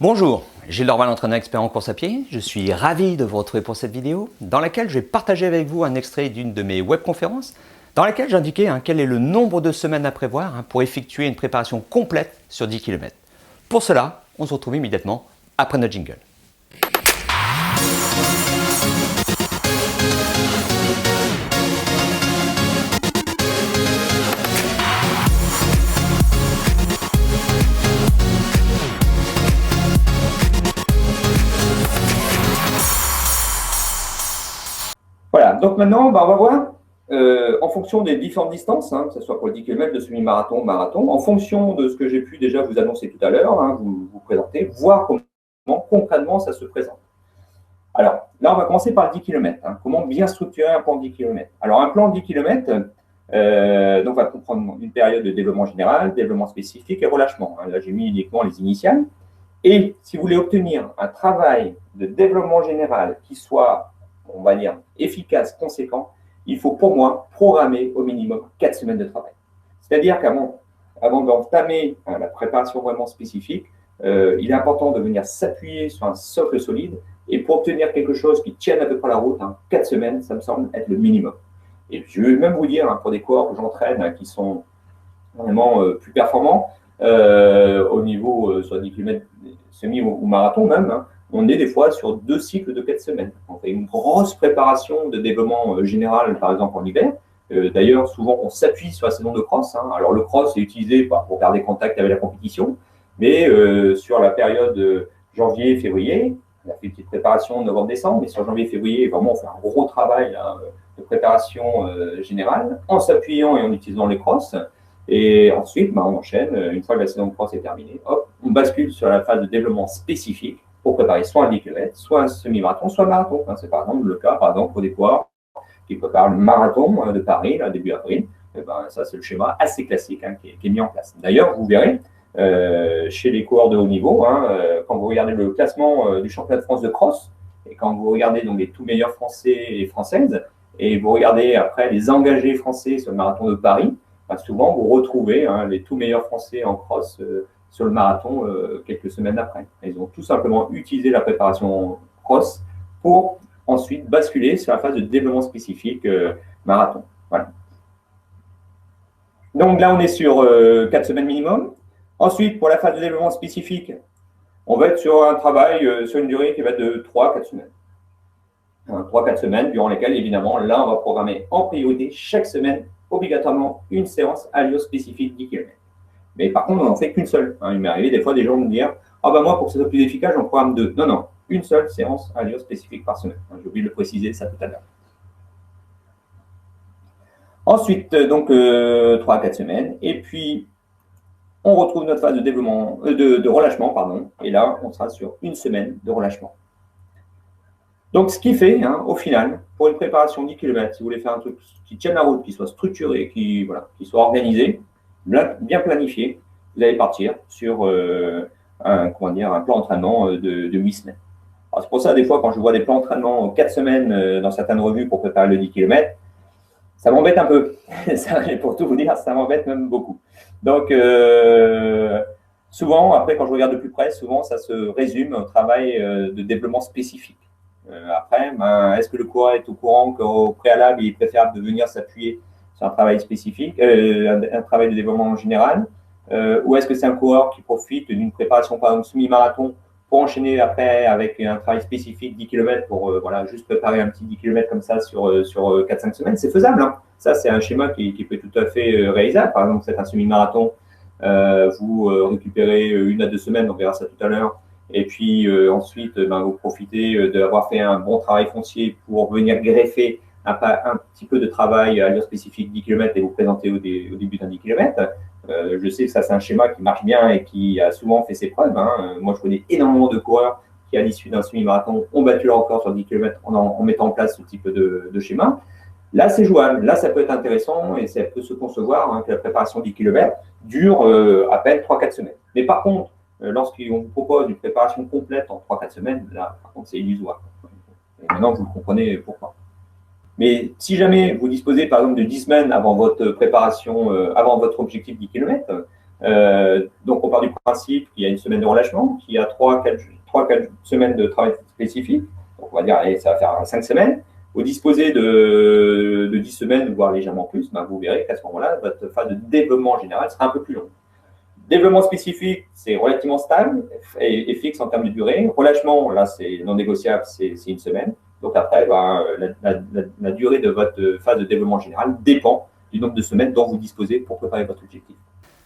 Bonjour, Gilles Dorval, entraîneur expert en course à pied. Je suis ravi de vous retrouver pour cette vidéo dans laquelle je vais partager avec vous un extrait d'une de mes webconférences dans laquelle j'indiquais quel est le nombre de semaines à prévoir pour effectuer une préparation complète sur 10 km. Pour cela, on se retrouve immédiatement après notre jingle. Voilà, donc maintenant, on va voir, en fonction des différentes distances, que ce soit pour le 10 km, le semi-marathon, marathon, en fonction de ce que j'ai pu déjà vous annoncer tout à l'heure, vous présenter, voir comment concrètement ça se présente. Alors, là, on va commencer par le 10 km. Comment bien structurer un plan de 10 km? Alors, un plan de 10 km, donc, va comprendre une période de développement général, développement spécifique et relâchement. Là, j'ai mis uniquement les initiales. Et si vous voulez obtenir un travail de développement général qui soit, on va dire, efficace, conséquent, il faut pour moi programmer au minimum 4 semaines de travail. C'est-à-dire qu'avant d'entamer la préparation vraiment spécifique, il est important de venir s'appuyer sur un socle solide. Et pour obtenir quelque chose qui tienne à peu près la route, 4 semaines, ça me semble être le minimum. Et je vais même vous dire, pour des coureurs que j'entraîne qui sont vraiment plus performants, au niveau soit 10 km semi ou marathon même, on est des fois sur 2 cycles de 4 semaines. On fait une grosse préparation de développement général, par exemple en hiver. D'ailleurs, souvent, on s'appuie sur la saison de cross. Alors, le cross est utilisé pour garder contact avec la compétition, mais sur la période janvier-février, on a fait une petite préparation novembre-décembre, mais sur janvier-février, vraiment, on fait un gros travail de préparation générale en s'appuyant et en utilisant les crosses. Et ensuite, on enchaîne. Une fois que la saison de cross est terminée, hop, on bascule sur la phase de développement spécifique pour préparer soit un 10 km, soit un semi-marathon, soit un marathon. C'est par exemple le cas, pour des coureurs qui préparent le marathon de Paris, là, début avril. Et ça, c'est le schéma assez classique qui est mis en place. D'ailleurs, vous verrez, chez les coureurs de haut niveau, quand vous regardez le classement du championnat de France de cross, et quand vous regardez donc les tout meilleurs Français et Françaises, et vous regardez après les engagés français sur le marathon de Paris, souvent vous retrouvez les tout meilleurs Français en cross sur le marathon quelques semaines après. Ils ont tout simplement utilisé la préparation cross pour ensuite basculer sur la phase de développement spécifique marathon. Voilà. Donc là, on est sur 4 semaines minimum. Ensuite, pour la phase de développement spécifique, on va être sur un travail sur une durée qui va être de 3-4 semaines. 3-4 semaines, durant lesquelles, évidemment, là, on va programmer en priorité chaque semaine, obligatoirement, une séance à allure spécifique 10 km. Mais par contre, on n'en fait qu'une seule. Il m'est arrivé des fois des gens me dire « Ah moi, pour que ça soit plus efficace, j'en programme 2. » Non, une seule séance à allure spécifique par semaine. J'ai oublié de le préciser, ça tout à l'heure. Ensuite, donc, 3 à 4 semaines. Et puis, on retrouve notre phase de développement, de relâchement, pardon. Et là, on sera sur une semaine de relâchement. Donc, ce qui fait, au final, pour une préparation 10 km, si vous voulez faire un truc qui tienne la route, qui soit structuré, qui soit organisé, bien planifié, vous allez partir sur un plan d'entraînement de 8 semaines. C'est pour ça, des fois, quand je vois des plans d'entraînement 4 semaines dans certaines revues pour préparer le 10 km, ça m'embête un peu. Pour tout vous dire, ça m'embête même beaucoup. Donc, souvent, après, quand je regarde de plus près, souvent, ça se résume au travail de développement spécifique. Après, est-ce que le coureur est au courant qu'au préalable, il est préférable de venir s'appuyer sur un travail spécifique, un travail de développement général, ou est-ce que c'est un coureur qui profite d'une préparation, par exemple, semi-marathon, pour enchaîner après avec un travail spécifique 10 km pour juste préparer un petit 10 km comme ça sur 4-5 semaines? C'est faisable. Ça, c'est un schéma qui peut être tout à fait réalisable. Par exemple, vous faites un semi-marathon, vous récupérez 1 à 2 semaines, on verra ça tout à l'heure. Et puis ensuite, vous profitez d'avoir fait un bon travail foncier pour venir greffer un petit peu de travail à allure spécifique 10 km et vous présenter au début d'un 10 km. Je sais que ça, c'est un schéma qui marche bien et qui a souvent fait ses preuves. Moi, je connais énormément de coureurs qui, à l'issue d'un semi-marathon, ont battu leur record sur 10 km en mettant en place ce type de schéma. Là, c'est jouable. Là, ça peut être intéressant et ça peut se concevoir que la préparation 10 km dure à peine 3-4 semaines. Mais par contre, lorsqu'on vous propose une préparation complète en 3-4 semaines, là, par contre, c'est illusoire. Et maintenant, vous comprenez pourquoi. Mais si jamais vous disposez, par exemple, de 10 semaines avant votre préparation, avant votre objectif 10 km, Donc, on part du principe qu'il y a une semaine de relâchement, qu'il y a 3-4 semaines de travail spécifique. Donc, on va dire, allez, ça va faire 5 semaines. Au disposer de 10 semaines, voire légèrement plus, ben, vous verrez qu'à ce moment-là, votre phase de développement général sera un peu plus longue. Développement spécifique, c'est relativement stable et fixe en termes de durée. Relâchement, là, c'est non négociable, c'est une semaine. Donc après, ben, la durée de votre phase de développement général dépend du nombre de semaines dont vous disposez pour préparer votre objectif.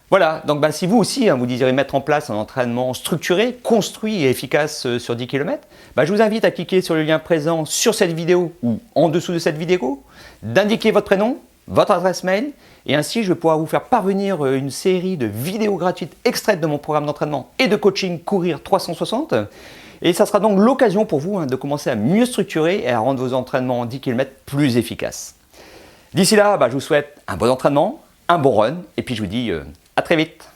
Voilà, donc si vous aussi, vous désirez mettre en place un entraînement structuré, construit et efficace sur 10 km, je vous invite à cliquer sur le lien présent sur cette vidéo ou en dessous de cette vidéo, d'indiquer votre prénom, votre adresse mail, et ainsi je vais pouvoir vous faire parvenir une série de vidéos gratuites extraites de mon programme d'entraînement et de coaching Courir 360. Et ça sera donc l'occasion pour vous de commencer à mieux structurer et à rendre vos entraînements en 10 km plus efficaces. D'ici là, je vous souhaite un bon entraînement, un bon run, et puis je vous dis à très vite.